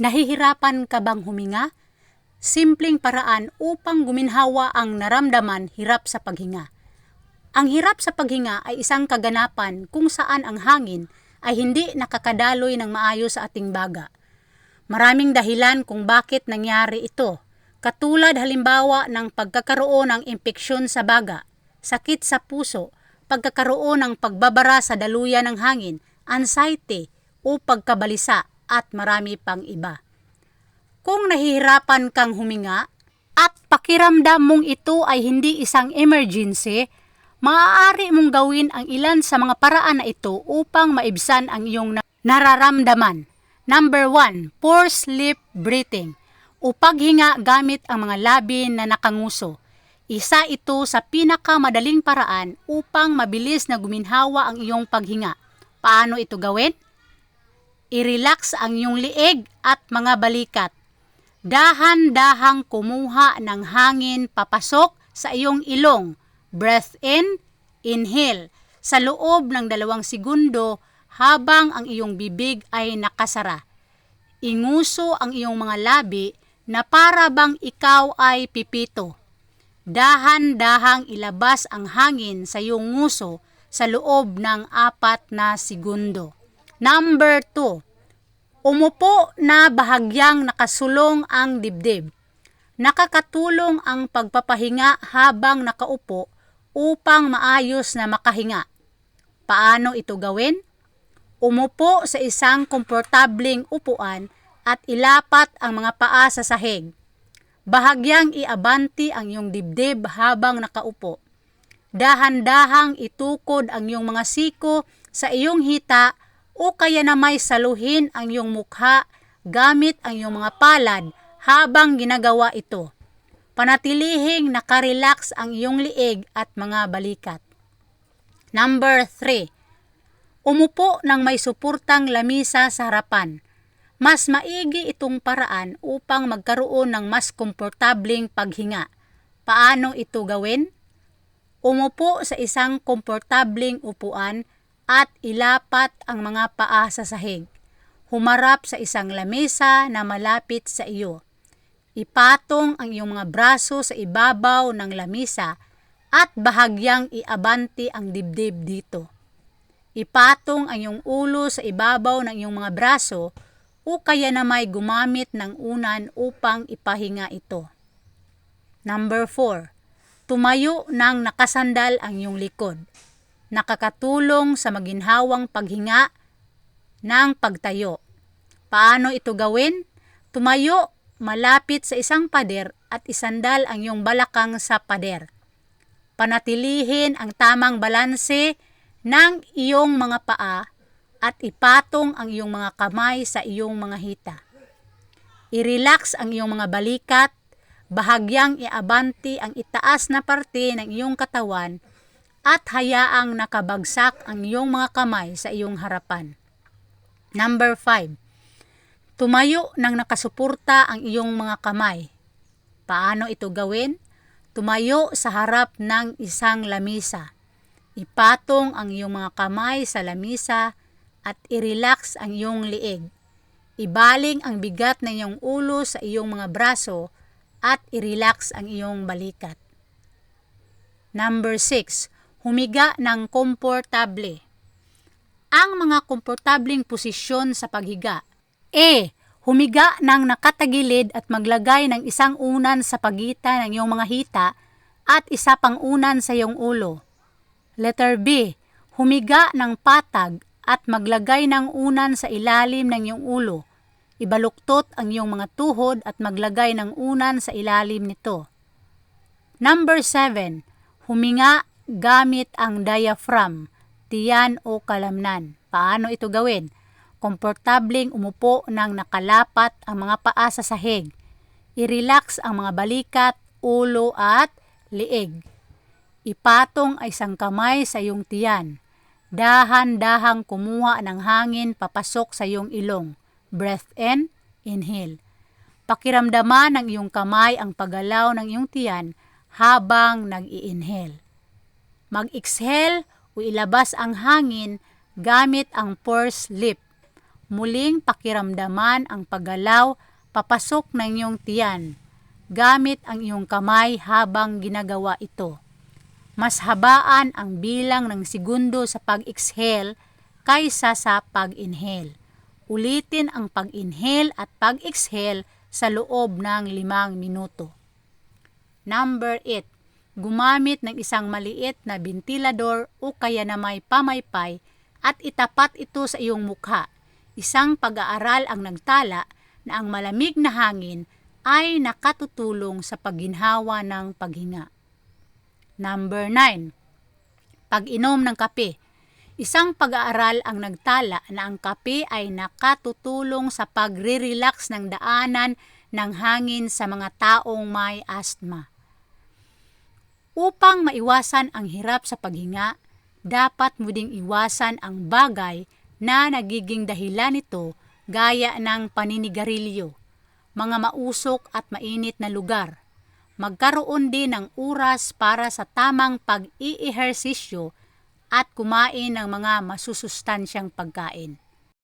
Nahihirapan ka bang huminga? Simpleng paraan upang guminhawa ang naramdaman hirap sa paghinga. Ang hirap sa paghinga ay isang kaganapan kung saan ang hangin ay hindi nakakadaloy ng maayos sa ating baga. Maraming dahilan kung bakit nangyari ito, katulad halimbawa ng pagkakaroon ng impeksyon sa baga, sakit sa puso, pagkakaroon ng pagbabara sa daluyan ng hangin, anxiety o pagkabalisa at marami pang iba. Kung nahihirapan kang huminga at pakiramdam mong ito ay hindi isang emergency, maaari mong gawin ang ilan sa mga paraan na ito upang maibsan ang iyong nararamdaman. Number 1, forced lip breathing o paghinga gamit ang mga labi na nakanguso. Isa ito sa pinakamadaling paraan upang mabilis na guminhawa ang iyong paghinga. Paano ito gawin? I-relax ang iyong liig at mga balikat. Dahan-dahang kumuha ng hangin papasok sa iyong ilong. Breath in, inhale, sa loob ng 2 segundo habang ang iyong bibig ay nakasara. Inguso ang iyong mga labi na para bang ikaw ay pipito. Dahan-dahang ilabas ang hangin sa iyong nguso sa loob ng 4 na segundo. Number 2, umupo na bahagyang nakasulong ang dibdib. Nakakatulong ang pagpapahinga habang nakaupo upang maayos na makahinga. Paano ito gawin? Umupo sa isang komportableng upuan at ilapat ang mga paa sa sahig. Bahagyang iabanti ang iyong dibdib habang nakaupo. Dahan-dahang itukod ang iyong mga siko sa iyong hita o kaya na may saluhin ang iyong mukha gamit ang iyong mga palad habang ginagawa ito. Panatilihing nakarelax ang iyong liig at mga balikat. Number 3, umupo ng may supurtang lamisa sa harapan. Mas maigi itong paraan upang magkaroon ng mas komportableng paghinga. Paano ito gawin? Umupo sa isang komportableng upuan at ilapat ang mga paa sa sahig. Humarap sa isang lamesa na malapit sa iyo. Ipatong ang iyong mga braso sa ibabaw ng lamesa at bahagyang iabanti ang dibdib dito. Ipatong ang iyong ulo sa ibabaw ng iyong mga braso o kaya na may gumamit ng unan upang ipahinga ito. Number 4, tumayo nang nakasandal ang iyong likod. Nakakatulong sa maginhawang paghinga ng pagtayo. Paano ito gawin? Tumayo malapit sa isang pader at isandal ang iyong balakang sa pader. Panatilihin ang tamang balanse ng iyong mga paa at ipatong ang iyong mga kamay sa iyong mga hita. I-relax ang iyong mga balikat, bahagyang iabanti ang itaas na parte ng iyong katawan at hayaang nakabagsak ang iyong mga kamay sa iyong harapan. Number 5, tumayo nang nakasuporta ang iyong mga kamay. Paano ito gawin? Tumayo sa harap ng isang lamisa. Ipatong ang iyong mga kamay sa lamisa at i-relax ang iyong liig. Ibaling ang bigat ng iyong ulo sa iyong mga braso at i-relax ang iyong balikat. Number 6, humiga ng komportable. Ang mga komportableng posisyon sa paghiga. A, humiga ng nakatagilid at maglagay ng isang unan sa pagitan ng iyong mga hita at isa pang unan sa iyong ulo. Letter B, humiga ng patag at maglagay ng unan sa ilalim ng iyong ulo. Ibaluktot ang iyong mga tuhod at maglagay ng unan sa ilalim nito. Number 7, huminga gamit ang diaphragm, tiyan o kalamnan. Paano ito gawin? Komportableng umupo nang nakalapat ang mga paa sa sahig. I-relax ang mga balikat, ulo at liig. Ipatong ay isang kamay sa iyong tiyan. Dahan-dahang kumuha ng hangin papasok sa iyong ilong. Breath in, inhale. Pakiramdaman ng iyong kamay ang paggalaw ng iyong tiyan habang nag-i-inhale. Mag-exhale o ilabas ang hangin gamit ang pursed lip. muling pakiramdaman ang paggalaw papasok ng iyong tiyan gamit ang iyong kamay habang ginagawa ito. Mas habaan ang bilang ng segundo sa pag-exhale kaysa sa pag-inhale. Ulitin ang pag-inhale at pag-exhale sa loob ng 5 minuto. Number 8. Gumamit ng isang maliit na bentilador o kaya na may pamaypay at itapat ito sa iyong mukha. Isang pag-aaral ang nagtala na ang malamig na hangin ay nakatutulong sa pagginhawa ng paghinga. Number 9. Pag-inom ng kape. Isang pag-aaral ang nagtala na ang kape ay nakatutulong sa pagre-relax ng daanan ng hangin sa mga taong may asthma. Upang maiwasan ang hirap sa paghinga, dapat mo ding iwasan ang bagay na nagiging dahilan nito gaya ng paninigarilyo, mga mausok at mainit na lugar. Magkaroon din ng oras para sa tamang pag-iihersisyo at kumain ng mga masusustansyang pagkain.